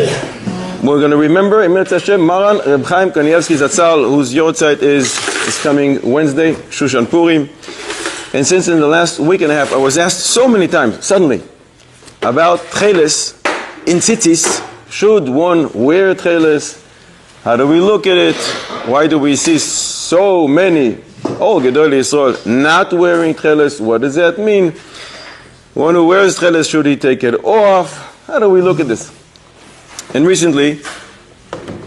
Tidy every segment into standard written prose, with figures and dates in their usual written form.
We're going to remember, Emir Hashem, Maran Reb Chaim Kanievsky Zatzal, whose yortzeit is coming Wednesday, Shushan Purim. And since in the last week and a half I was asked so many times, suddenly, about tchelet in tzitzis, should one wear tchelet? How do we look at it? Why do we see so many, all Gedolei Yisrael, not wearing tchelet? What does that mean? One who wears tchelet, should he take it off? How do we look at this? And recently,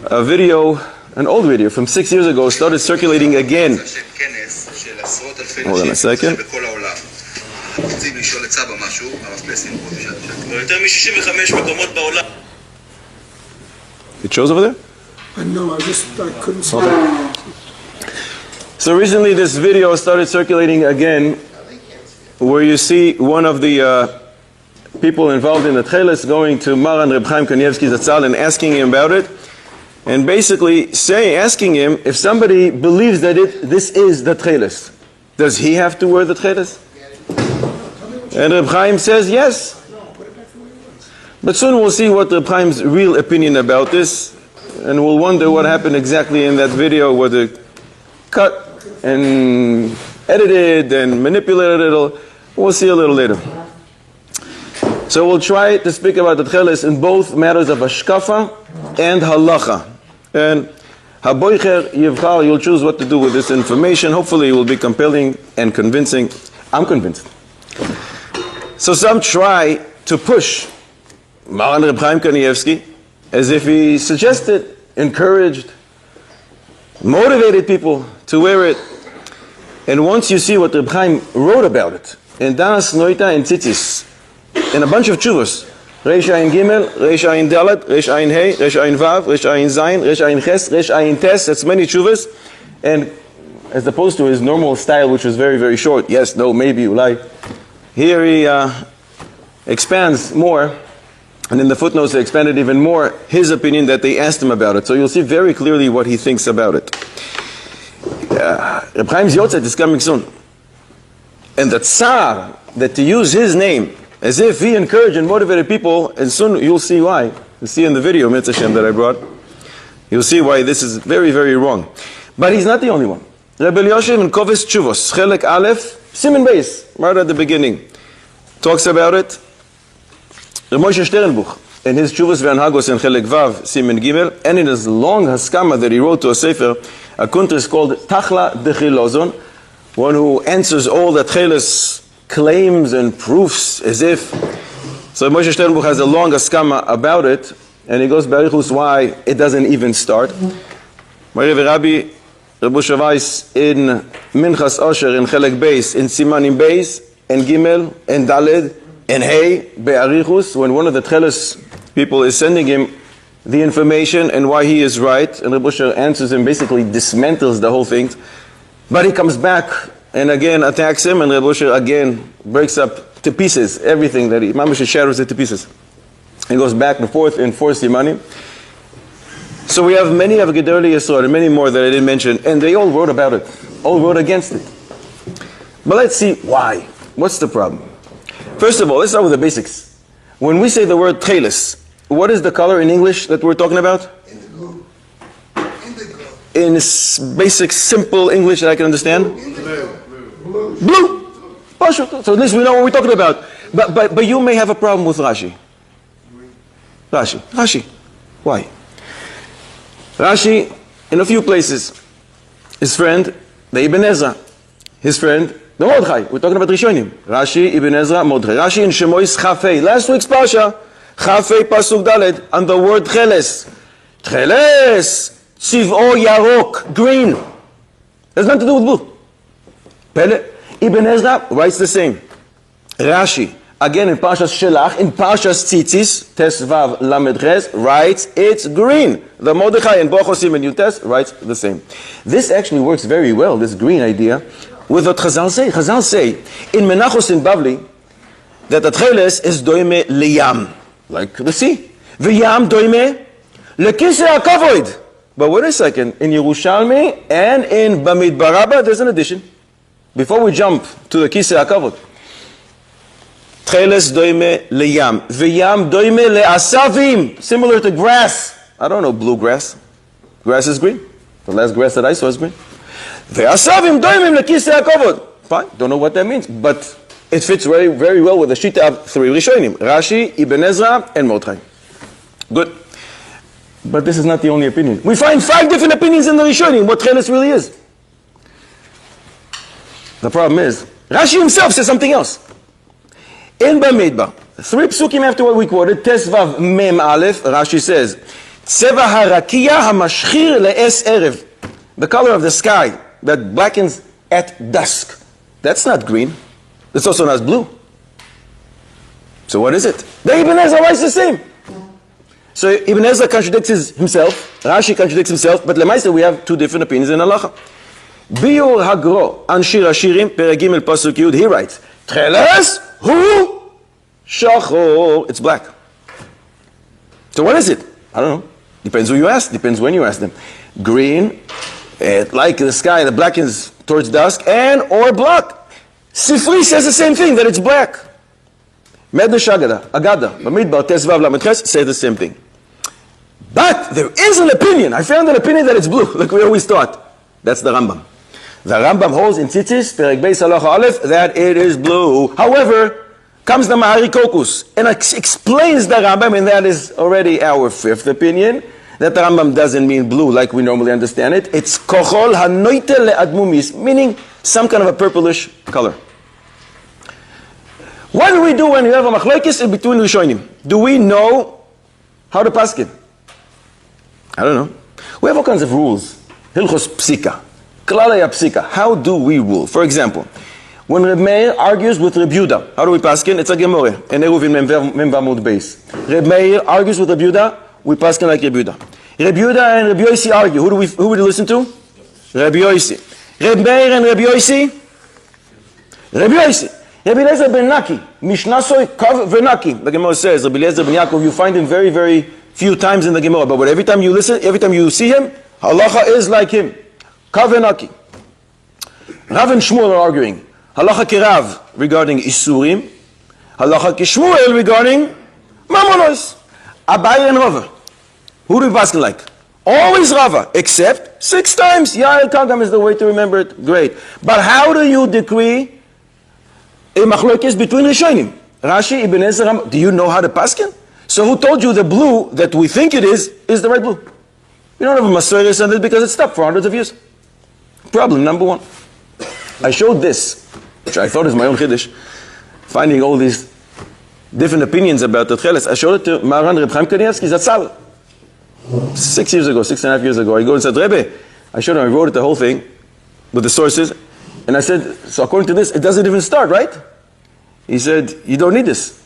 a video, an old video from 6 years ago, started circulating again. Hold on a second. It shows over there? No, I couldn't see it. So recently this video started circulating again, where you see one of the people involved in the tchelet going to Maran Reb Chaim Kanievsky Zatzal and asking him about it, and basically asking him if somebody believes that this is the tchelet, does he have to wear the tchelet? And Reb Chaim says yes. But soon we'll see what Reb Chaim's real opinion about this, and we'll wonder what happened exactly in that video, whether cut and edited and manipulated a little. We'll see a little later. So we'll try to speak about the tchelet in both matters of hashkafa and halacha. And haboicher yivchar, you'll choose what to do with this information. Hopefully it will be compelling and convincing. I'm convinced. So some try to push Maran Reb Chaim Kanievsky as if he suggested, encouraged, motivated people to wear it. And once you see what Reb Chaim wrote about it, in Das Noita and Tzitzis, in a bunch of tshuvos, Reish Ayin Gimel, Reish Ayin Dalet, Reish Ayin Hey, Reish Ayin Vav, Reish Ayin Zayin, Reish Ayin Ches, Reish Ayin Tes, that's many tshuvos, and as opposed to his normal style, which was very, very short, yes, no, maybe, ulai, here he expands more, and in the footnotes he expanded even more his opinion that they asked him about it. So you'll see very clearly what he thinks about it. Reb Chaim's yortzeit is coming soon. And the tsar, that to use his name as if he encouraged and motivated people, and soon you'll see why. You'll see in the video, Mitzvah Shem, that I brought. You'll see why this is very, very wrong. But he's not the only one. Rebbe Yoshev in Koves Tshuvos, Shelach Aleph, Siman Beis, right at the beginning, talks about it. Reb Moshe Sternbuch, in his Tshuvos Ve'anhagos in Chelek Vav, Siman Gimel, and in his long Haskama that he wrote to a sefer, a kuntra is called Tachla Dechilozon, one who answers all the tchelet claims and proofs as if. So Moshe Sternbuch has a long haskama about it, and he goes barichus why it doesn't even start. Rabbi Rabbi Shavais in Minchas Osher in Chelek Beis, in Simanim Beis, and Gimel, and Daled, and Hey, Be'arichus, when one of the tchelet people is sending him the information and why he is right, and Rabbi Shavais answers him, basically dismantles the whole thing. But he comes back and again attacks him, and Reb Osher again breaks up to pieces everything that Mamash shatters it to pieces. He goes back and forth in 4 simanim. So we have many of Gedolei Yisrael and many more that I didn't mention, and they all wrote about it, all wrote against it. But let's see why. What's the problem? First of all, let's start with the basics. When we say the word tchelet, what is the color in English that we're talking about? In basic, simple English that I can understand? Blue. So at least we know what we're talking about. But you may have a problem with Rashi. Rashi. Why? Rashi, in a few places, his friend, the Ibn Ezra, his friend, the Mordechai. We're talking about Rishonim. Rashi, Ibn Ezra, Mordechai. Rashi in Shemois Chafei. Last week's Pasha, Chafei Pasuk Daled, on the word tchelet. Tchelet. Tziv'o yarok, green. Has nothing to do with blue. Pele, Ibn Ezra writes the same. Rashi, again in Parshas Shelach, in Parshas Tzitzis, Tesvav Lamed Ches, writes it's green. The Mordechai in Bochosim and Yutes writes the same. This actually works very well, this green idea, with what Chazal say. Chazal say, in Menachos in Bavli, that the tchelet is doime liyam, like the sea. V'yam doime lekisei hakavod. But wait a second, in Yerushalmi and in Bamidbar Rabbah, there's an addition. Before we jump to the Kisei HaKavod. Tcheles doime leyam. V'yam doime le'asavim. Similar to grass. I don't know bluegrass. Grass is green. The last grass that I saw is green. Ve'asavim doimim lekisei hakovod. Fine, don't know what that means. But it fits very, very well with the Shita of three Rishonim. Rashi, Ibn Ezra, and Mordechai. Good. But this is not the only opinion. We find 5 different opinions in the Rishonim what tcheles really is. The problem is, Rashi himself says something else. In Bamidbar, 3 psukim after what we quoted, Tesvav Mem Aleph, Rashi says, Tseva harakiya hamashchir le'es erev. The color of the sky that blackens at dusk. That's not green. It's also not blue. So what is it? The Ibn Ezra writes the same. So Ibn Ezra contradicts himself, Rashi contradicts himself, but Lemaisa we have 2 different opinions in halacha. Biur Hagro, Anshir Ashirim, Peragim El Pasuk Yud, he writes, Tcheles hu shachor. It's black. So what is it? I don't know. Depends who you ask, depends when you ask them. Green, like the sky that blackens towards dusk, and or black. Sifri says the same thing, that it's black. Medrash Agada, Bamidbar Tesvav Lametches say the same thing. But there is an opinion. I found an opinion that it's blue, like we always thought. That's the Rambam. The Rambam holds in Tzitzis, Perek Beis Halacha Aleph, that it is blue. However, comes the Mahari Kokus and explains the Rambam, and that is already our 5th opinion, that the Rambam doesn't mean blue like we normally understand it. It's Kochol Hanoite Le'admumis, meaning some kind of a purplish color. What do we do when you have a machlokes in between Rishonim? Do we know how to paskin? I don't know. We have all kinds of rules. Hilchos psika. Klalei psika. How do we rule? For example, when Reb Meir argues with Reb Yehuda, how do we paskin? It's a gemore. En Eruvin Mem Vamud Beis. Reb Meir argues with Reb Yehuda, we paskin like Reb Yehuda. Reb Yehuda and Reb Yosi argue. Who would we listen to? Reb Yosi. Reb Meir and Reb Yosi? Reb Yosi. Rabbi Eliezer ben Naki, Mishnasoi Kav Vernaki. The Gemara says, Rabbi Eliezer ben Yaakov, you find him very, very few times in the Gemara, but every time you listen, every time you see him, halacha is like him. Kav Vernaki. Rav and Shmuel are arguing. Halacha Kirav regarding Isurim, halacha Kishmuel regarding Mamonos. Abaye and Rava. Who do we pass like? Always Rava, except 6 times. Yael Kagam is the way to remember it. Great. But how do you decree a machlokes between Rishonim? Rashi, Ibn Ezra, do you know how to paskin? So who told you the blue that we think it is the right blue? We don't have a Masoreres on this because it's stuck for hundreds of years. Problem number 1. I showed this, which I thought is my own chiddush, finding all these different opinions about the tcheles. I showed it to Maran Reb Chaim Kanievsky Zatzal 6.5 years ago. I go and said, Rebbe, I showed him, I wrote it the whole thing with the sources. And I said, so according to this, it doesn't even start, right? He said, you don't need this.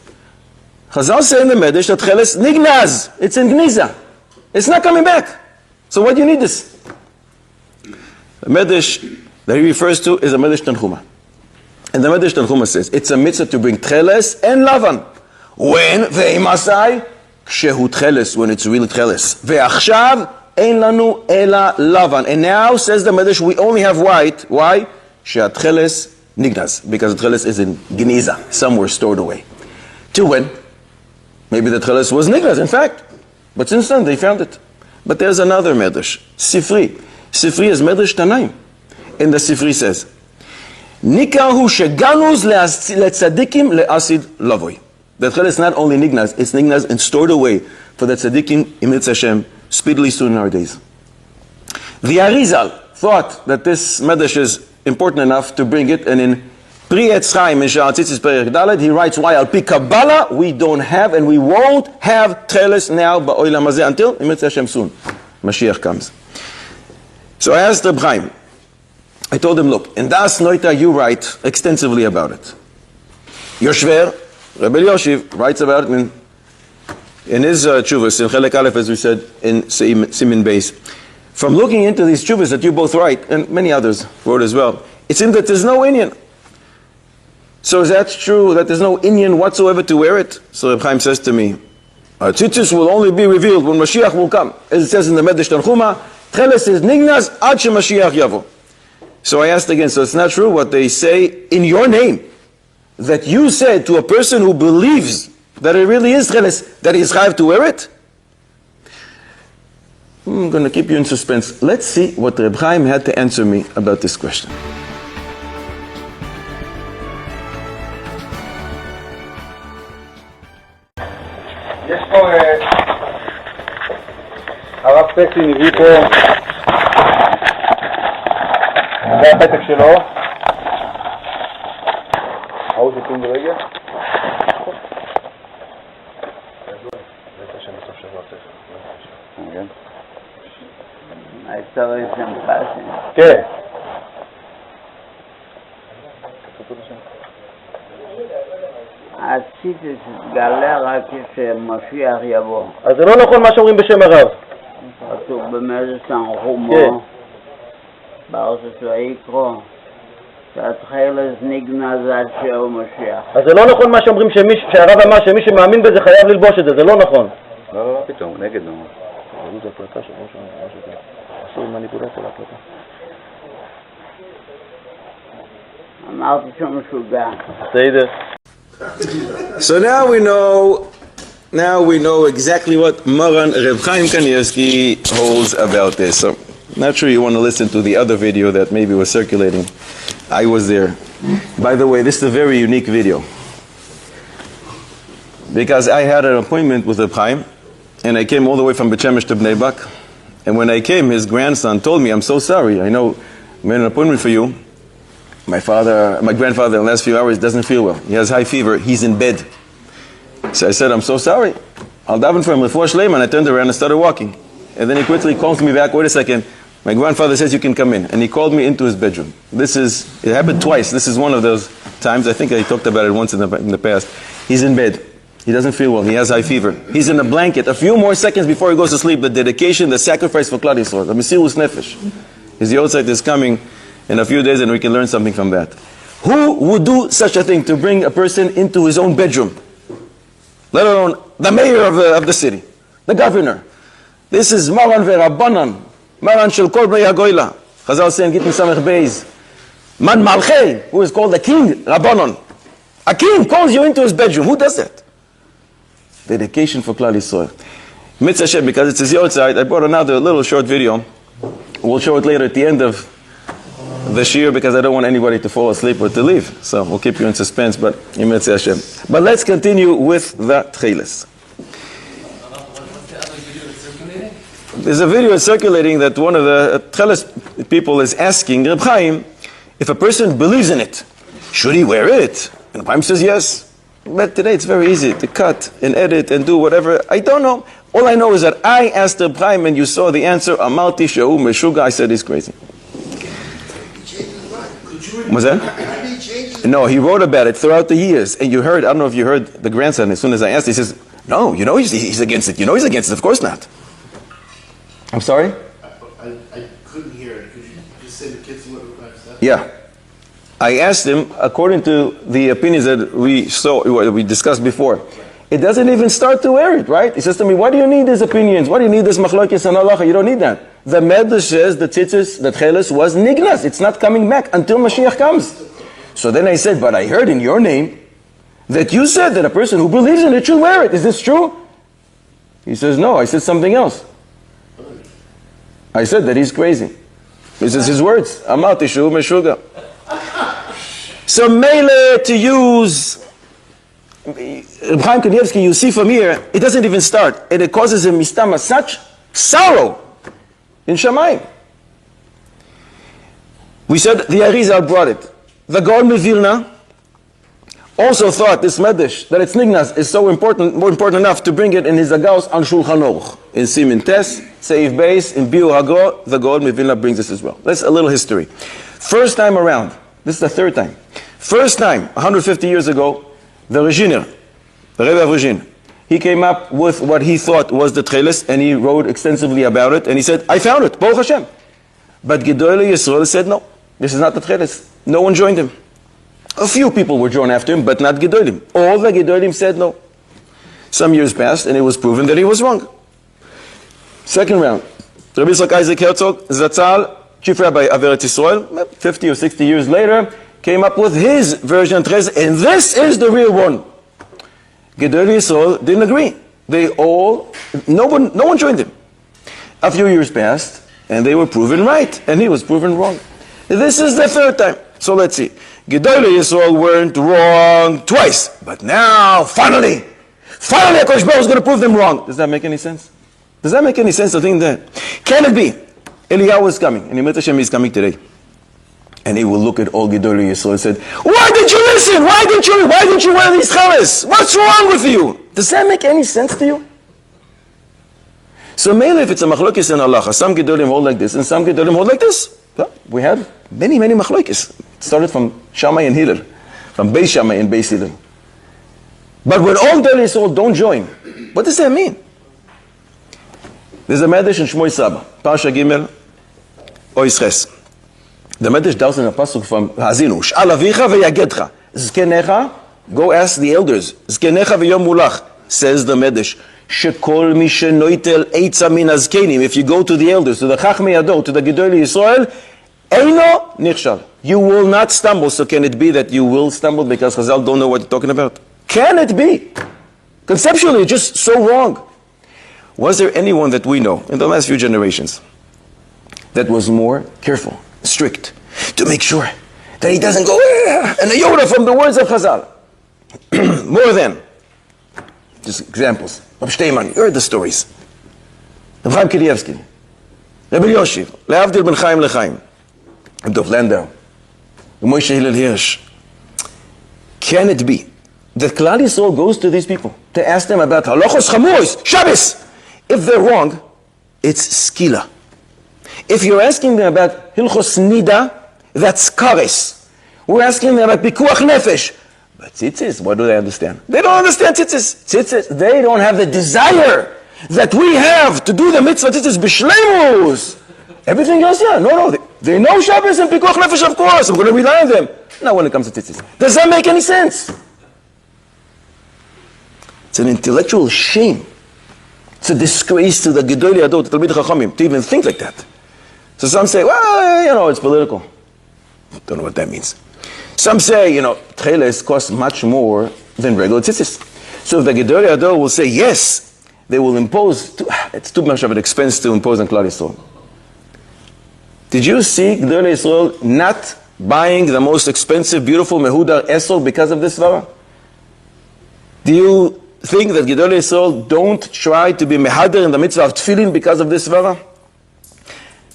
Chazal say in the Medrash that tcheles nignaz. It's in gniza. It's not coming back. So why do you need this? The Medrash that he refers to is a Medrash Tanchuma. And the Medrash Tanchuma says, it's a mitzvah to bring tcheles and lavan. When? Ve'imasai? Kshehu tcheles, when it's really tcheles. Ve'achshav? Ein lanu ela lavan. And now, says the Medrash, we only have white. Why? She'atcheles nignaz, because the tcheles is in geniza, somewhere stored away. Till when? Maybe the tcheles was nignaz, in fact. But since then, they found it. But there's another medrash, Sifri. Sifri is medrash Tanaim. And the Sifri says, Nikahu sheganuz le'tzadikim le'asid lavoi. The tcheles is not only nignaz, it's nignaz and stored away for the tzadikim, Emetz Hashem, speedily soon in our days. The Arizal thought that this medrash is important enough to bring it, and in Pri Etz Chaim in Sha'ar Tzitzis Perek Dalet, he writes why al pi Kabbalah we don't have and we won't have tcheles now ba'olam hazeh until Emetz Hashem soon. Mashiach comes. So I asked Reb Chaim, I told him, look, in Das Noita you write extensively about it. Yoshver, Rebbe Yoshiv, writes about it in his tshuvas, in Chelek Aleph, as we said, in Simin Beis. From looking into these tshuvas that you both write, and many others wrote as well, it seems that there's no Inyan. So is that true, that there's no Inyan whatsoever to wear it? So Reb Chaim says to me, tzitzis will only be revealed when Mashiach will come. As it says in the Medrash Tanchuma, tcheles is nignaz ad shemashiach yavo. So I asked again, so it's not true what they say in your name, that you said to a person who believes that it really is tchelet, that he is chayav to wear it? I'm going to keep you in suspense. Let's see what Reb Chaim had to answer me about this question. יש פה, הרב פסין הביא פה, זה הפתק שלו, ראו שתים ברגע? כן. הציטוט יתגלה רק כשמשיח יבוא. אז זה לא נכון מה שאומרים בשם הרב. כתוב במדרסן חומו, בארצות ויקרו, שהתכלת נגנז עד שהוא משיח. אז זה לא נכון מה שאומרים שהרב אמר שמי שמאמין בזה חייב ללבוש את זה, זה לא נכון. לא, פתאום, נגד לא. זה הפרטה של משהו כזה. אסור מניפולציה להפרטה. אמרתי שהוא משוגע. בסדר. So now we know exactly what Maran Reb Chaim Kanievsky holds about this. So, not sure you want to listen to the other video that maybe was circulating. I was there. By the way, this is a very unique video. Because I had an appointment with Reb Chaim, and I came all the way from Bet Shemesh to Bnei Brak. And when I came, his grandson told me, I'm so sorry, I know I made an appointment for you. My grandfather in the last few hours doesn't feel well. He has high fever. He's in bed. So I said, I'm so sorry. I'll daven for him. Refuah shleima. And I turned around and started walking. And then he quickly calls me back. Wait a second. My grandfather says you can come in. And he called me into his bedroom. It happened twice. This is one of those times. I think I talked about it once in the past. He's in bed. He doesn't feel well. He has high fever. He's in a blanket. A few more seconds before he goes to sleep, the dedication, the sacrifice for Klal Yisrael, the Mesirus Nefesh. His Yotzeit is coming in a few days, and we can learn something from that. Who would do such a thing to bring a person into his own bedroom? Let alone the mayor of the city, the governor. This is Maran ve'Rabbanan, Maran shel kol bnei hagoyla. Chazal saying, Gittin Samech Beis. Man Malchei, who is called the king, Rabbanon. A king calls you into his bedroom. Who does that? Dedication for Klal Yisrael. Mitzvah Hashem, because it's his Yotzeit, I brought another little short video. We'll show it later at the end of this year because I don't want anybody to fall asleep or to leave. So we'll keep you in suspense, but Hashem. But let's continue with the tchelet. There's a video circulating that one of the tchelet people is asking Reb Chaim, if a person believes in it, should he wear it? And Reb Chaim says yes. But today it's very easy to cut and edit and do whatever. I don't know. All I know is that I asked Reb Chaim and you saw the answer. Amarti shehu meshuga. I said he's crazy. Was that? No, he wrote about it throughout the years. And you heard, I don't know if you heard the grandson, as soon as I asked, he says, no, you know he's against it. You know he's against it. Of course not. I'm sorry? I couldn't hear it. Could you just say the kids what Reb said? Yeah. I asked him, according to the opinions that we discussed before, it doesn't even start to wear it, right? He says to me, why do you need these opinions? Why do you need this machlokes and halacha? You don't need that. The Medrash says the tzitzis, the tchelet was nignas. It's not coming back until Mashiach comes. So then I said, but I heard in your name that you said that a person who believes in it should wear it. Is this true? He says, no, I said something else. I said that he's crazy. This is his words. Amarti shehu meshuga. So mele to use Reb Chaim Kanievsky, you see from here, it doesn't even start. And it causes him mistama such sorrow in Shamayim. We said the Arizal brought it. The Gaon Vilna also thought this Medrash, that it's nignas, is so important, more important enough to bring it in his Agaos on Shulchan Aruch. In Simin Tes, Seif Beis, in Biur Hagro, the Gaon Vilna brings this as well. That's a little history. First time around, this is the third time. First time, 150 years ago, the Reginer, the Rebbe of Regin, he came up with what he thought was the tchelet, and he wrote extensively about it, and he said, I found it, Baruch Hashem. But Gedolei Yisrael said, no, this is not the tchelet. No one joined him. A few people were drawn after him, but not Gedolim. All the Gedolim said no. Some years passed, and it was proven that he was wrong. Second round, Rabbi Yitzchak Isaac Herzog, Zatzal, Chief Rabbi of Eretz Yisrael, 50 or 60 years later, came up with his version, and this is the real one. Gedolei Yisrael didn't agree. No one joined him. A few years passed, and they were proven right, and he was proven wrong. This is the third time. So let's see. Gedolei Yisrael weren't wrong twice, but now, finally, HaKadosh Baruch is going to prove them wrong. Does that make any sense? Does that make any sense to think that? Can it be? Eliyahu is coming, and Yemot Hashem is coming today. And he will look at all Gedolei Yisrael and said, why didn't you listen? Why didn't you wear these tcheles? What's wrong with you? Does that make any sense to you? So maybe if it's a machlokes in halacha, some Gedolim hold like this, and some Gedolim hold like this. Well, we have many machlokes. It started from Shammai and Hillel, from Beis Shammai and Beis Hillel. But when all Gedolei Yisrael don't join, what does that mean? There's a medrash in Shmoi Saba, Parsha Gimel, Ois Ches. The medrash does in a pasuk from Hazinu, Sh'al avicha v'yagedcha, Zkenecha, go ask the elders, Zkenecha v'yom mulach, says the medrash, Shekol mi shenoitel eitza min azkenim. If you go to the elders, to the Chachmei Ador, to the Gedolei Yisrael, Eino nichshal. You will not stumble. So can it be that you will stumble because Chazal don't know what they're talking about? Can it be? Conceptually, just so wrong. Was there anyone that we know in the last few generations that was more careful, strict, to make sure that he doesn't go and a yoda from the words of Chazal? More than just examples. Reb Shteiman, you heard the stories. Reb Chaim Kanievsky, Reb Yoshiv, Lehavdil ben Chaim Lechaim, Reb Dov Landau, Moshe Hillel Hirsch. Can it be that Klal Yisrael goes to these people to ask them about halachos chamuros, Shabbos? If they're wrong, it's skila. If you're asking them about hilchos nida, that's kares. We're asking them about pikuach nefesh. But tzitzis, what do they understand? They don't understand tzitzis. Tzitzis, they don't have the desire that we have to do the mitzvah tzitzis b'shleimus. Everything else, yeah, no, they know Shabbos and pikuach nefesh, of course. I'm going to rely on them. Not when it comes to tzitzis. Does that make any sense? It's an intellectual shame. It's a disgrace to the Gedolei Ador, to Talmidei Chachamim, to even think like that. So some say, well, it's political. Don't know what that means. Some say, tcheles cost much more than regular tzitzis. So if the Gedolei Ador will say, yes, they will impose, it's too much of an expense to impose on Klal Yisrael. Did you see Gedolei Yisrael not buying the most expensive, beautiful Mehudar Esol because of this svara? Do you think that Gedolei Yisrael don't try to be mehader in the mitzvah of tefillin because of this svara?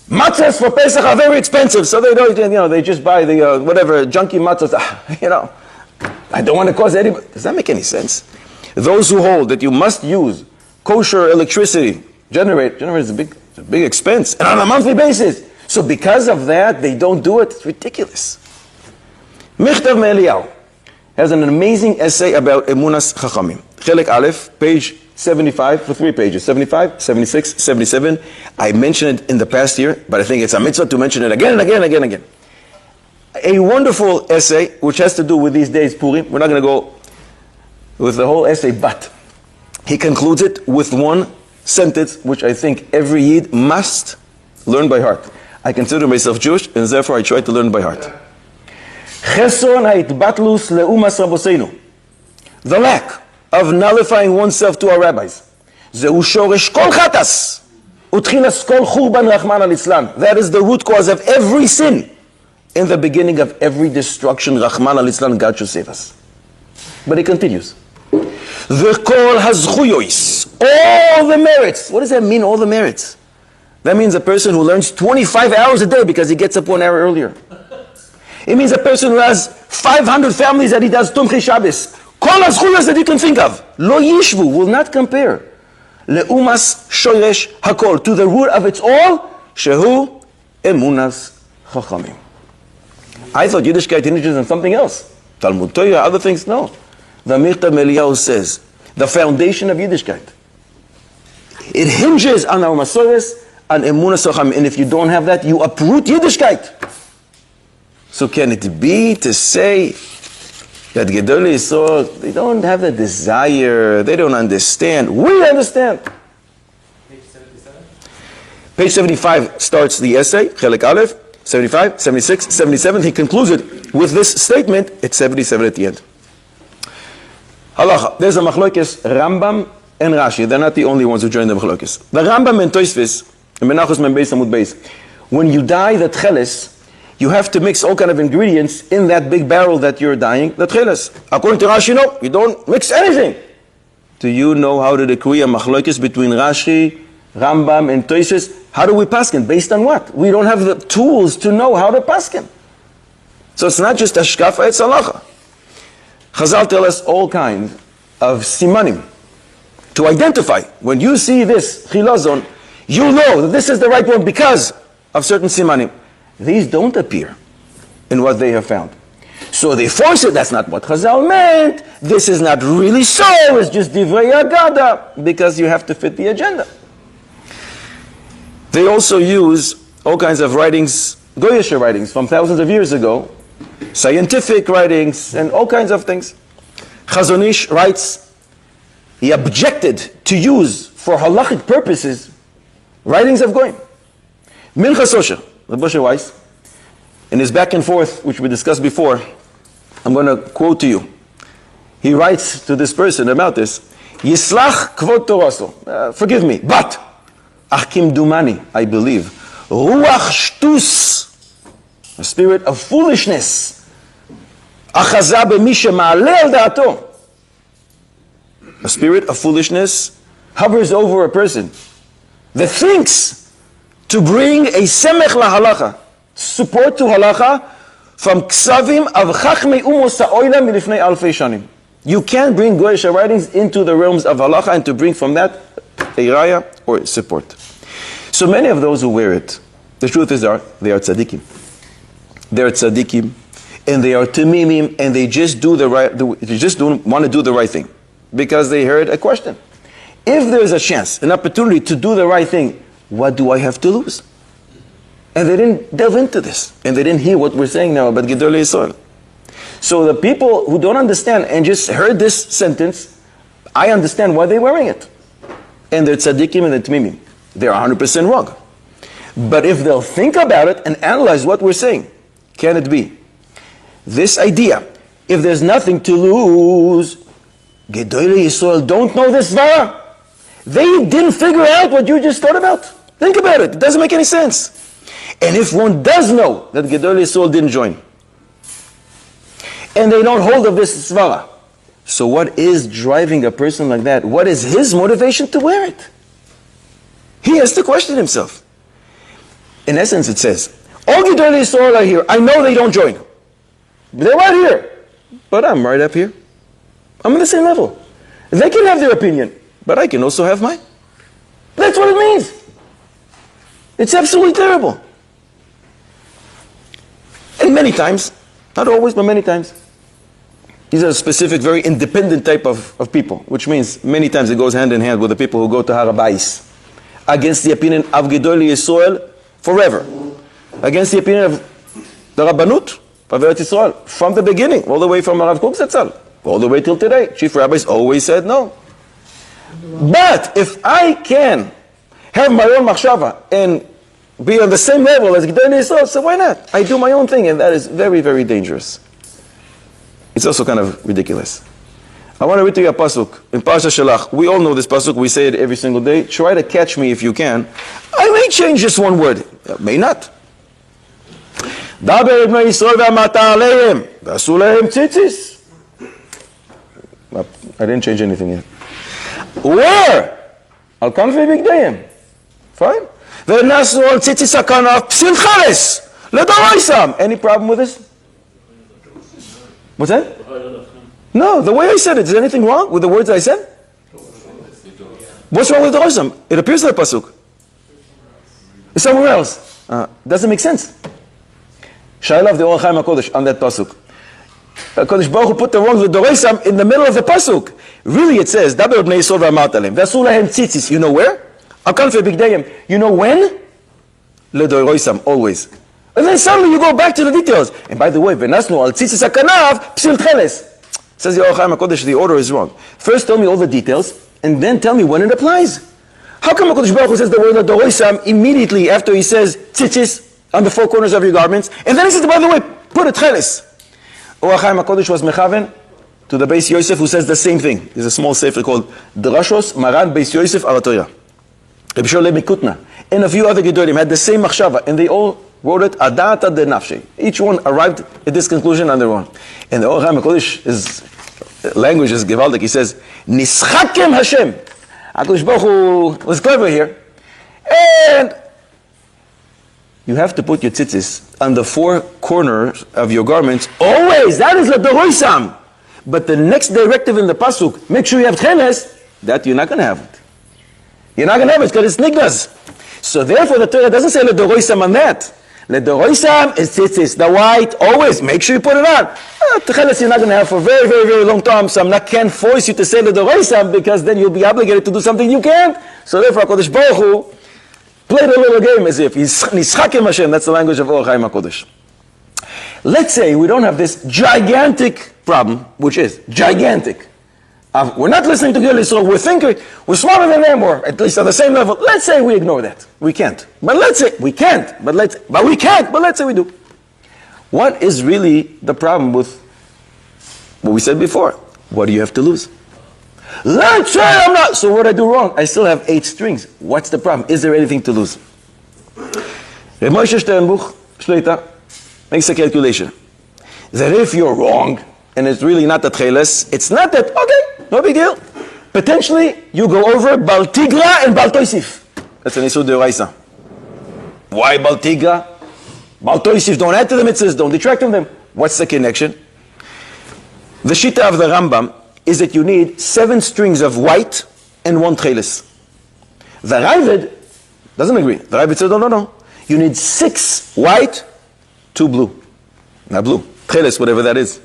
Matzahs for Pesach are very expensive, so they don't, they just buy the whatever junky matzahs. I don't want to cause anybody. Does that make any sense? Those who hold that you must use kosher electricity, generator is a big expense, and on a monthly basis. So because of that, they don't do it. It's ridiculous. Michtav Me'Eliyahu has an amazing essay about Emunas Chachamim. Chelek Aleph, page 75, for 3 pages, 75, 76, 77. I mentioned it in the past year, but I think it's a mitzvah to mention it again and again and again. A wonderful essay, which has to do with these days, Purim. We're not going to go with the whole essay, but he concludes it with one sentence, which I think every Yid must learn by heart. I consider myself Jewish, and therefore I try to learn by heart. Cheson ha'itbatlus le'umas raboseinu. The lack of nullifying oneself to our rabbis. Zehu shoresh kol chatas. Utchilas kol churban rachman al-Islam. That is the root cause of every sin. In the beginning of every destruction, Rachman al-Islam, God should save us. But he continues. V'kol hazchuyois. All the merits. What does that mean, all the merits? That means a person who learns 25 hours a day because he gets up 1 hour earlier. It means a person who has 500 families that he does Tumchei Shabbos. Kol hazchuyos that you can think of. Lo yishvu, will not compare. Leumas shoresh hakol, to the root of its all, shehu emunas chachamim. I thought Yiddishkeit hinges on something else. Talmud Torah, other things, no. The Michtav Me'Eliyahu says, the foundation of Yiddishkeit. It hinges on our Masoros, on emunas chachamim. And if you don't have that, you uproot Yiddishkeit. So can it be to say that Gedolei Yisrael, they don't have the desire, they don't understand? We understand. Page 77? Page 75 starts the essay, Chelek Aleph, 75, 76, 77. He concludes it with this statement, it's 77 at the end. Halacha. There's a machlokes Rambam and Rashi. They're not the only ones who join the machlokes. The Rambam and Tosfos, and Menachos men Beis Amud Beis. When you dye the tcheles, you have to mix all kind of ingredients in that big barrel that you're dyeing the tcheles. According to Rashi, no, you don't mix anything. Do you know how to decree a machlokes between Rashi, Rambam, and Tosfos? How do we paskin? Based on what? We don't have the tools to know how to paskin. So it's not just hashkafa, it's halacha. Chazal tell us all kinds of simanim to identify. When you see this chilazon, you know that this is the right one because of certain simanim. These don't appear in what they have found. So they force it. That's not what Chazal meant. This is not really so. It's just divrei agada because you have to fit the agenda. They also use all kinds of writings, Goyish writings from thousands of years ago, scientific writings, and all kinds of things. Chazon Ish writes, he objected to use for halachic purposes writings of Goyim. Minchas Osher, the Bosher Weiss, in his back and forth, which we discussed before, I'm going to quote to you. He writes to this person about this, Yislach kvod Toraso, forgive me, but Achim Dumani, I believe, Ruach Shtus, a spirit of foolishness, Achaza b'mi she'ma'aleh al da'ato, a spirit of foolishness hovers over a person that thinks to bring a semech lahalacha, support to halacha, from ksavim of chachmei umos ha'olam milifnei alfei shanim. You can't bring Goyish writings into the realms of halacha and to bring from that a raya or support. So many of those who wear it, the truth is they are tzaddikim. They're tzaddikim, and they are tamimim, and they just do the right. They just don't want to do the right thing because they heard a question. If there's a chance, an opportunity to do the right thing, what do I have to lose? And they didn't delve into this, and they didn't hear what we're saying now about Gedolei Yisrael. So the people who don't understand and just heard this sentence, I understand why they're wearing it. And they're tzaddikim and they're tamimim. They're 100% wrong. But if they'll think about it and analyze what we're saying, can it be? This idea, if there's nothing to lose, Gedolei Yisrael don't know this svara. They didn't figure out what you just thought about. Think about it. It doesn't make any sense. And if one does know that Gedolei Yisrael didn't join, and they don't hold of this svara, so what is driving a person like that? What is his motivation to wear it? He has to question himself. In essence, it says, all Gedolei Yisrael are here. I know they don't join. They're right here. But I'm right up here. I'm on the same level. They can have their opinion, but I can also have mine. That's what it means. It's absolutely terrible. And many times, not always, but many times, these are a specific, very independent type of people, which means many times it goes hand in hand with the people who go to Har HaBayis, against the opinion of Gedolei Yisrael forever, against the opinion of the Rabbanut of Eretz Yisrael, from the beginning, all the way from Rav Kook Zatzal, all the way till today. Chief rabbis always said no. But if I can have my own machshava and be on the same level as Gedolei Yisrael, so why not? I do my own thing, and that is very, very dangerous. It's also kind of ridiculous. I want to read to you a pasuk in Parsha Shelach. We all know this pasuk. We say it every single day. Try to catch me if you can. I may change just one word. May not. Daber ibnei Yisrael ve'amata aleim ve'asu lehem tzitzis. I didn't change anything yet. Where? Al kanfei bigdayim. Fine. Ve'nasu al tzitzis hakanaf psil chares ledoraisam. Any problem with this? What's that? No, the way I said it. Is there anything wrong with the words I said? What's wrong with the Rosam? It appears in the pasuk. It's somewhere else. Doesn't make sense. Shailav the Or HaChaim HaKodesh on that pasuk. Kodesh Baruch Hu put the wrong L'Doraisam in the middle of the pasuk. Really, it says, Daber bnei Yisrael ve'amat aleim ve'asu lehem tzitzis. You know where? Al kanfei bigdayim. You know when? L'Doraisam, always. And then suddenly you go back to the details. And by the way, v'nasnu al tzitzis hakanav psil tcheles. Says the Or HaChaim HaKodesh, the order is wrong. First tell me all the details, and then tell me when it applies. How come HaKadosh Baruch Hu says the word L'Doraisam immediately after he says tzitzis on the four corners of your garments, and then he says, by the way, put a tcheles. Or HaChaim HaKodesh was mechaven to the Beis Yosef, who says the same thing. There's a small sefer called Drashos Maran Beis Yosef Al HaTorah. Reb Shlomo Mikutna and a few other Gedolim had the same machshava, and they all wrote it Adata de Nafshe. Each one arrived at this conclusion on their own. And the Or HaChaim HaKodesh, his language is Gevaldik. He says, Nischakem Hashem. HaKadosh Baruch Hu was clever here. And you have to put your tzitzis on the four corners of your garments. Always. That is l'doroisam. But the next directive in the pasuk, make sure you have tcheles, that you're not going to have it. You're not going to have it because it's nignas. So therefore the Torah doesn't say l'doroisam on that. L'doroisam is tzitzis, the white, always. Make sure you put it on. Tcheles you're not going to have for a very, very, very long time. So can't force you to say l'doroisam because then you'll be obligated to do something you can't. So therefore HaKadosh Baruch Hu played a little game as if he's Nischakim Hashem. That's the language of Or HaChaim HaKodesh. Let's say we don't have this gigantic problem, which is gigantic. We're not listening to Gil Yisrael. We're thinking we're smarter than them, or at least on the same level. Let's say we ignore that. We can't. But let's say we can't. But let's say we do. What is really the problem with what we said before? What do you have to lose? Let's say I'm not. So what I do wrong? I still have 8 strings. What's the problem? Is there anything to lose? Reb Moshe Sternbuch, Shleita, makes a calculation. That if you're wrong, and it's really not the tcheles, it's not that, okay, no big deal. Potentially, you go over Bal Tigra and Bal Toisif. That's an Isur D'Oraisa. Why Bal Tigra? Bal Toisif, don't add to the mitzvahs, don't detract from them. What's the connection? The Shita of the Rambam is that you need 7 strings of white and 1 tcheles. The Ravid doesn't agree. The Ravid says, no. You need 6 white, 2 blue. Not blue. Tcheles, whatever that is.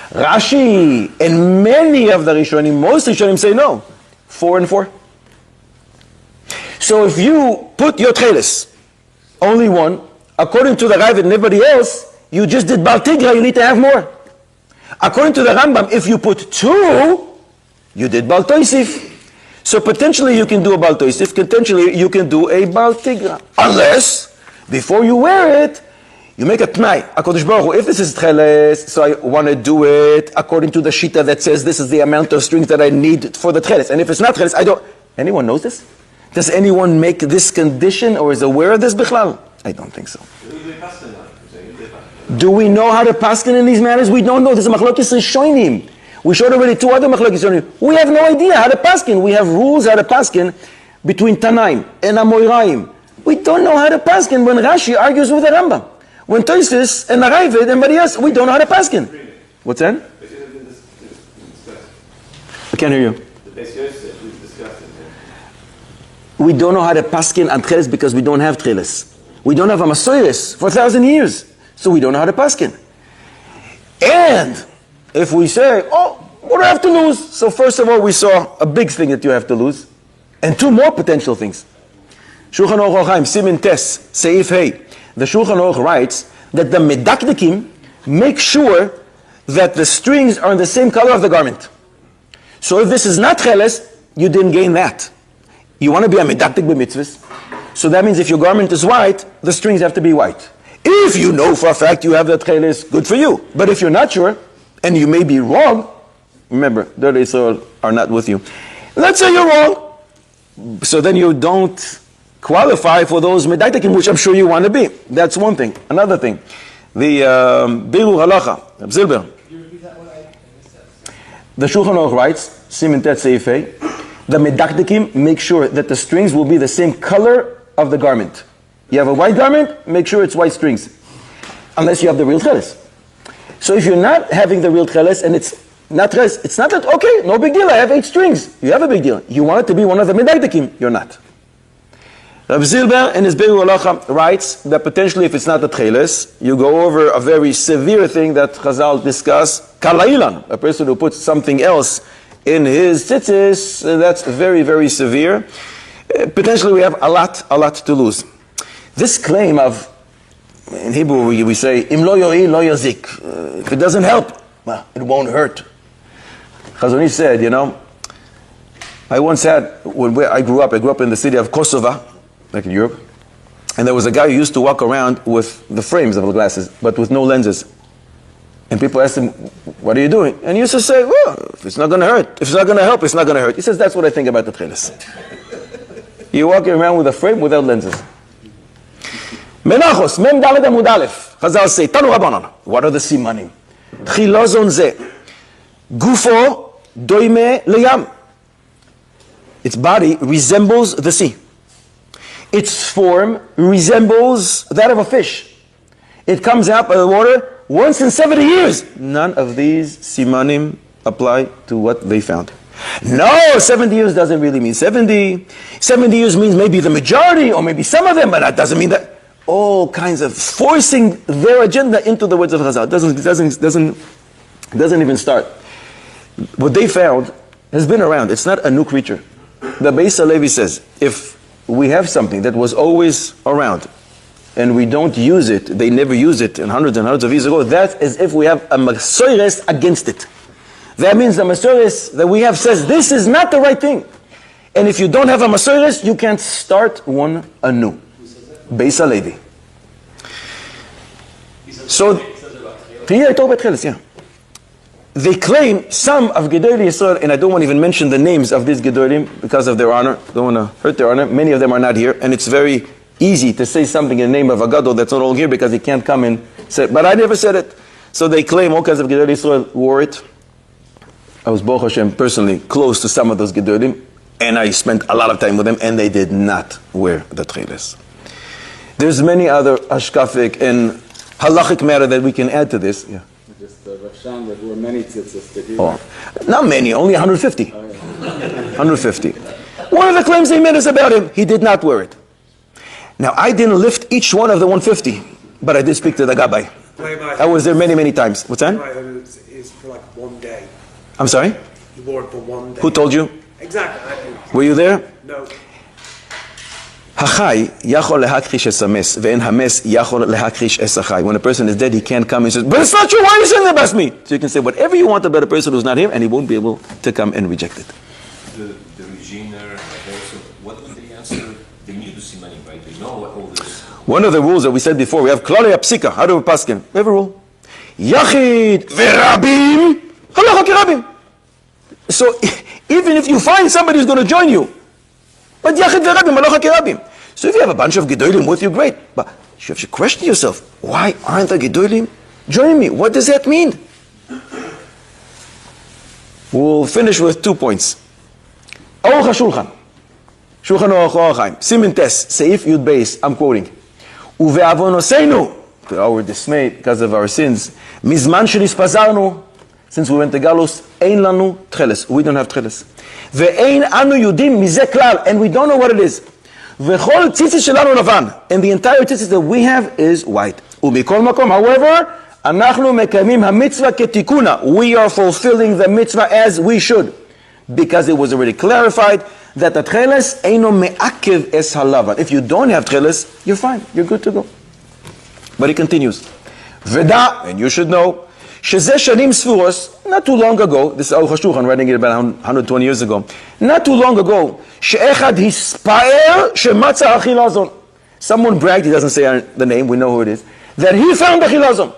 Rashi and many of the Rishonim, most Rishonim say no. 4 and 4. So if you put your tcheles, only 1, according to the Ravid and everybody else, you just did Bal Tigra, you need to have more. According to the Rambam, if you put 2, you did Bal Toisif. So potentially you can do a Bal Toisif, potentially you can do a Bal Tigra. Unless, before you wear it, you make a tnai. HaKadosh Baruch Hu, if this is tcheles, so I want to do it according to the shita that says this is the amount of strings that I need for the tcheles. And if it's not tcheles, I don't. Anyone knows this? Does anyone make this condition or is aware of this bichlal? I don't think so. Do we know how to paskin in these matters? We don't know. There's a machlokes rishonim. We showed already 2 other machlokes rishonim. We have no idea how to paskin. We have rules how to paskin between Tanaim and Amoraim. We don't know how to paskin when Rashi argues with the Rambam. When Tosis and Aravid and everybody else, we don't know how to paskin. What's that? I can't hear you. We don't know how to paskin on tcheles because we don't have tcheles. We don't have a masoyres for 1,000 years. So we don't know how to paskin. And if we say, what do I have to lose? So first of all, we saw a big thing that you have to lose. And 2 more potential things. Shulchan Aruch HaChaim, Simin Tes, Seif Hey. The Shulchan Aruch writes that the medakdekim make sure that the strings are in the same color of the garment. So if this is not tcheles, you didn't gain that. You want to be a medakdik b'mitzvahs. So that means if your garment is white, the strings have to be white. If you know for a fact you have the tcheles, good for you. But if you're not sure, and you may be wrong, remember, the Yisrael are not with you. Let's say you're wrong. So then you don't qualify for those medakdekim, which I'm sure you want to be. That's one thing. Another thing, the Biru Halacha, Zilber. The Shulchan Aruch writes, Simin Tet Seifei, the medakdekim make sure that the strings will be the same color of the garment. You have a white garment, make sure it's white strings, unless you have the real tcheles. So if you're not having the real tcheles and it's not tcheles, it's not that, okay, no big deal, I have 8 strings. You have a big deal. You want it to be one of the medakdekim, you're not. Rav Zilber in his Biru Halacha writes that potentially if it's not the tcheles, you go over a very severe thing that Chazal discuss, kalailan, a person who puts something else in his tzitzis, that's very, very severe. Potentially we have a lot to lose. This claim of, in Hebrew we say, im lo yo'il lo yazik, if it doesn't help, well, it won't hurt. Chazon Ish said, I once had, when I grew up in the city of Kosovo, like in Europe, and there was a guy who used to walk around with the frames of the glasses, but with no lenses. And people ask him, what are you doing? And he used to say, well, if it's not going to hurt, if it's not going to help, it's not going to hurt. He says, that's what I think about the tchelet. You're walking around with a frame without lenses. Menachos, Mem Dalet Amud Aleph. Chazal say, Tanu Rabbanan. What are the simanim? Chilozon ze. Gufo doime leyam. Its body resembles the sea. Its form resembles that of a fish. It comes out by the water once in 70 years. None of these simanim apply to what they found. No, 70 years doesn't really mean 70. 70 years means maybe the majority or maybe some of them, but that doesn't mean that. All kinds of forcing their agenda into the words of Chazal. Doesn't even start. What they found has been around. It's not a new creature. The Beis Halevi says, if we have something that was always around and we don't use it, they never used it and hundreds of years ago, that's as if we have a Masoires against it. That means the Masoires that we have says, this is not the right thing. And if you don't have a Masoires, you can't start one anew. Beis Halevi. So, yeah. They claim some of Gedolei Yisrael, and I don't want to even mention the names of these Gedolim because of their honor. Don't want to hurt their honor. Many of them are not here, and it's very easy to say something in the name of a Gadol that's not all here because he can't come and say it. But I never said it. So they claim all kinds of Gedolei Yisrael wore it. I was Baruch Hashem personally close to some of those Gedolim, and I spent a lot of time with them, and they did not wear the tchelet. There's many other ashkafic and halachic matter that we can add to this. Yeah. Just Rashan, there were many tzitzis. Did you? Oh, not many, only 150. 150. One of the claims they made is about him. He did not wear it. Now, I didn't lift each one of the 150, but I did speak to the gabbai. I was there many, many times. What's that? It's for like one day. I'm sorry? You wore it for one day. Who told you? Exactly. Were you there? No. When a person is dead, he can't come and says, but it's not true, why are you saying that about me? So you can say whatever you want about a person who's not here, and he won't be able to come and reject it. The regime there, what did they answer? They need to see money, right? They know what all this. One of the rules that we said before, we have Klalei Apsika. How do we paskin? We have a rule. Yachid ve'rabim, halacha kerabim. So even if you find somebody who's going to join you, but Yachid ve'rabim, halacha kerabim. So if you have a bunch of Gedolim with you, great. But you have to question yourself, why aren't the Gedolim joining me? What does that mean? We'll finish with 2 points. Aruch HaShulchan. Shulchan Aruch Orachaim. Siman Tes, Seif Yud Beis, I'm quoting. Uve'avonoseinu, to our dismay because of our sins, Mizman shenispazarnu, since we went to Galus, Ein lanu tcheles. We don't have tcheles. Ve'ein anu yudim mize klal, and we don't know what it is. V'chol tzitzit shelanu lavan, and the entire tzitzit that we have is white. U'mikol makom, however, anachnu mekayimim hamitzvah ketikuna. We are fulfilling the mitzvah as we should, because it was already clarified that the tcheles eino me'akev es halavan. If you don't have tcheles, you're fine. You're good to go. But it continues. Veda, and you should know, shezeh shanim sfuros, not too long ago, this is Aruch HaShulchan writing it about 120 years ago, not too long ago, she'echad hispaer shematza achilazon. Someone bragged, he doesn't say the name, we know who it is, that he found the achilazon.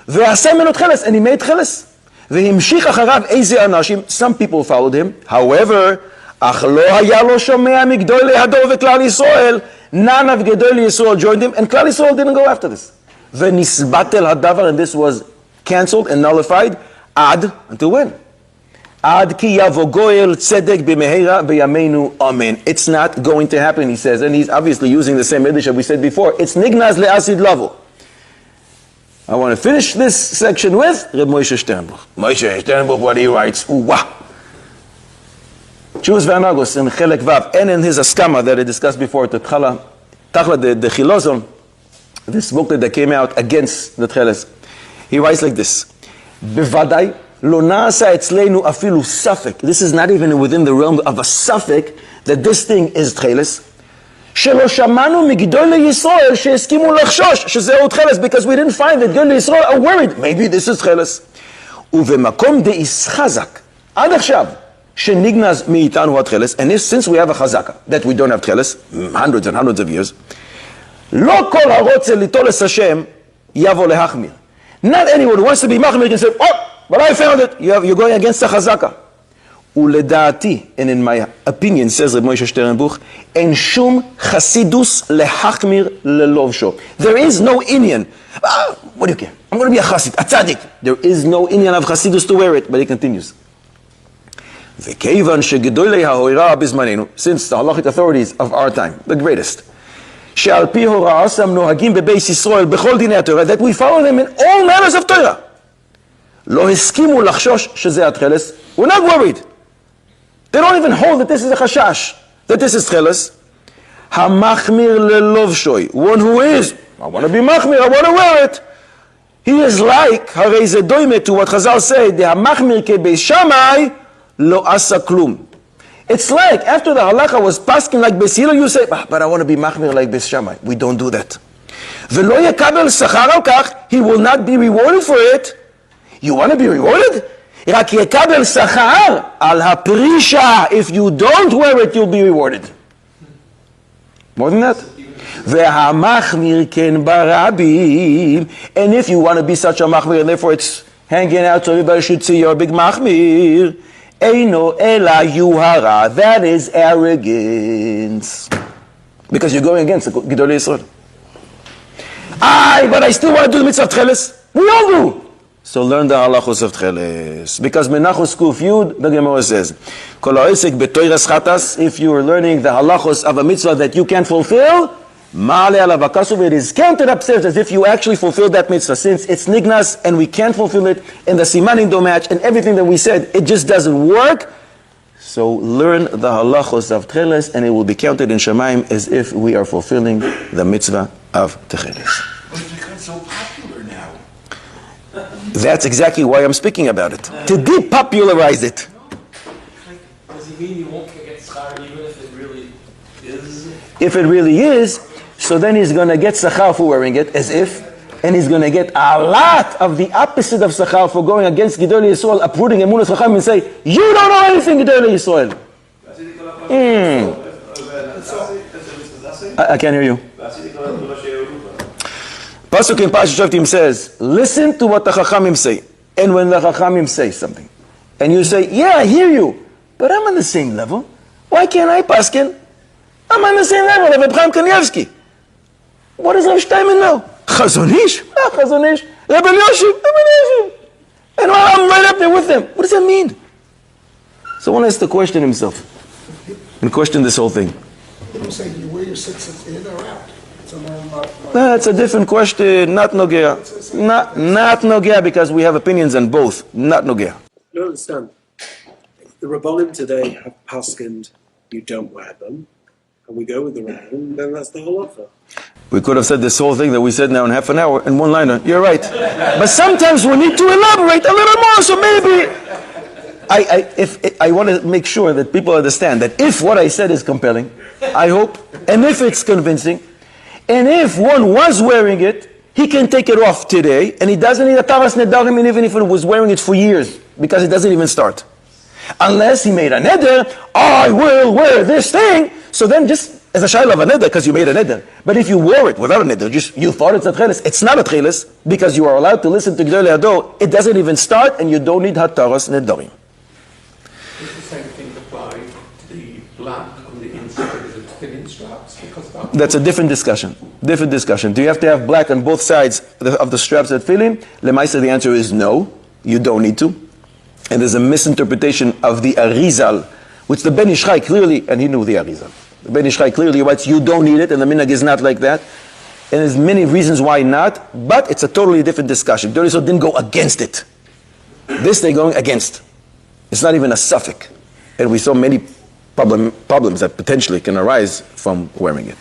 Ve'aseh menu tcheles, and he made tcheles. Ve'himshich acharav eze anashim, some people followed him. However, ach lo haya lo shomea migdolei hador ve'klal Yisrael, none of Gedolei Yisrael joined him, and Klal Yisrael didn't go after this. Ve'nisbatel hadavar, and this was cancelled and nullified, ad, until when? Ad ki yavo goel tzedek b'meheira b'yameinu amen. It's not going to happen, he says, and he's obviously using the same Yiddish that we said before. It's nignaz le'asid lavo. I want to finish this section with Reb Moshe Sternbuch. Moshe Sternbuch, what he writes, Uwah. Jews v'anagos in Chelek Vav, and in his Askama that I discussed before, the Tchla, the Chilozon, this booklet that came out against the Tcheles. He writes like this, Bevadai, lo na'asa etzleinu afilu safek. This is not even within the realm of a safek that this thing is tcheles. Shelo shamanu migdolei Yisrael sheeskimu lachshosh shezeu tcheles, because we didn't find that Gedolei Yisrael are worried. Maybe this is tcheles. Uvemakom deis chazak. Ad achshav shenignaz miitanu tcheles. And if, since we have a chazaka that we don't have tcheles, hundreds and hundreds of years, lo kol harotze litoles Hashem yavo lehachmir. Not anyone who wants to be machmir can say, oh, but I found it. You're going against the chazaka. Uledati, and in my opinion, says Reb Moshe Sternbuch, en shum chasidus lehachmir lelovsho. There is no Indian. What do you care? I'm going to be a chassid, a tzaddik. There is no Indian of chasidus to wear it, but he continues. V'keivan shegedolei ha'hoira bizmanenu, since the halachic authorities of our time, the greatest, she'al pi hora'asam nohagim bebeis Yisrael bechol dinei Torah, that we follow them in all matters of Torah. Lo heskimu lachshosh shezeh atcheles. We're not worried. They don't even hold that this is a chashash, that this is tcheles. Hamachmir lelovshoi, one who is, I want to be machmir, I want to wear it. He is like, harei ze doime, to what Chazal say, the hamachmir kebeis Shammai lo asa klum. It's like, after the halacha was paskin like Beis Hillel, you say, but I want to be machmir like Beis Shammai. We don't do that. V'lo yekabel sachar al kach, he will not be rewarded for it. You want to be rewarded? רק יקבל שכר על הפרישה. If you don't wear it, you'll be rewarded. More than that. והמחמיר כן ברבים. And if you want to be such a מחמיר, and therefore it's hanging out so everybody should see you're a big מחמיר, אינו אלא יוהרה. That is arrogance. Because you're going against גדולי ישראל. But I still want to do the mitzvah of tcheles. We all do. So learn the halachos of tcheles. Because Menachos Kuf Yud, the Gemara says, Kol ha'osek b'toiras chatas, if you are learning the halachos of a mitzvah that you can't fulfill, ma'ale alav hakasuv, it is counted upstairs as if you actually fulfilled that mitzvah. Since it's nignas and we can't fulfill it, and the simanim don't match, and everything that we said, it just doesn't work. So learn the halachos of tcheles, and it will be counted in Shemaim as if we are fulfilling the mitzvah of tcheles. But it's become so popular now. That's exactly why I'm speaking about it. To depopularize it. Does he mean you won't get schar even if it really is? If it really is, so then he's going to get sachar for wearing it, as if, and he's going to get a lot of the opposite of sachar for going against Gedolei Yisrael, uprooting Emunas Chacham and say, you don't know anything, Gedolei Yisrael. I can't hear you. Pasuk in Parashat Shoftim says, listen to what the Chachamim say. And when the Chachamim say something, and you say, yeah, I hear you, but I'm on the same level. Why can't I, Paskin? I'm on the same level of Reb Chaim Kanievsky. What does Rav Steinman know? Chazon Ish? Chazon Ish. Reb Elyashiv? And I'm right up there with them. What does that mean? So one has to question himself and question this whole thing. I'm saying you wear your tzitzit in or out. That's a different question, not nogea. Not nogea, because we have opinions on both. Not nogea. I don't understand. The Rabbanim today have paskined, you don't wear them, and we go with the Rabbanim, then that's the halacha. We could have said this whole thing that we said now in half an hour in one liner. You're right. But sometimes we need to elaborate a little more, so maybe... I want to make sure that people understand that if what I said is compelling, I hope, and if it's convincing, and if one was wearing it, he can take it off today, and he doesn't need a Taras Nedarim, even if he was wearing it for years, because it doesn't even start. Unless he made a neder, I will wear this thing, so then just as a shayla of a neder, because you made a neder. But if you wore it without a neder, just you thought it's a tcheles, it's not a tcheles, because you are allowed to listen to Gdolei Hador, it doesn't even start, and you don't need Hataras Nedarim. Is the same thing apply to the black on the inside of the thin straps? Because that's a different discussion. Different discussion. Do you have to have black on both sides of the straps that fill in? Lemaisa, the answer is no. You don't need to. And there's a misinterpretation of the Arizal, which the Ben Ish Chai clearly, and he knew the Arizal. The Ben Ish Chai clearly writes, you don't need it, and the minhag is not like that. And there's many reasons why not, but it's a totally different discussion. Gdolei Yisrael didn't go against it. This they're going against. It's not even a suffix. And we saw many problems that potentially can arise from wearing it.